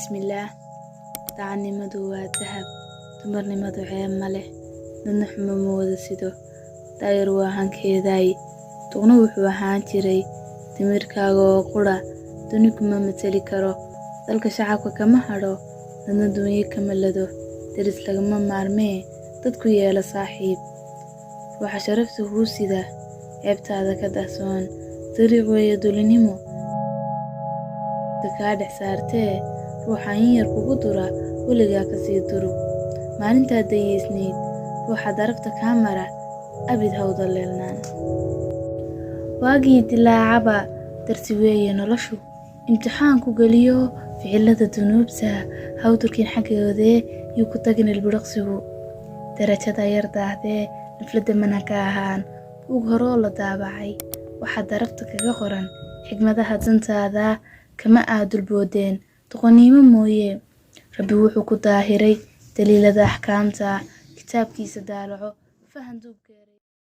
Bismillah. Daacadnimadu waa dahab, dumarnimadu ceeb ma leh, dadna xumo ma wada sido. Daayar waa hankeeday, duqna wuxuu ahaan jiray timirkaaga oo qura, duni kuma matali karo. Dalka shacabka kama hadho, dadna dunya kama lado. Daris lagama maarmee, dadku yeela saaxiib. Ruuxa sharafta kuu sida, ceebtaada ka dahsoon, dariiq weeye dulinimo. Kaa dhex saartee, ruuxa in yar kugu dura, weligaa ka sii duru. Maalintaa dayeysnayd, ruuxa darafta kaa mara, abid hawda leelnaan. Waagii dilaacaba, darsi weeye noloshu, imtixaan ku geliyo, ficilada dunuubta, hawdurkiin xaggoodee, yuu ku tagin ilbiriqsigu. Darajada yar daahdee, naflada mana ka ahaan, buug horoo la daabacay, waxaa darafta kaga qoran, xigmadaha dantaada, kama dulboodeen, doqonnimo mooye. Rabbi wuxuu ku daahiray daliilada axkaamta, kitaabkiisa daalaco, fahan duubkeeda.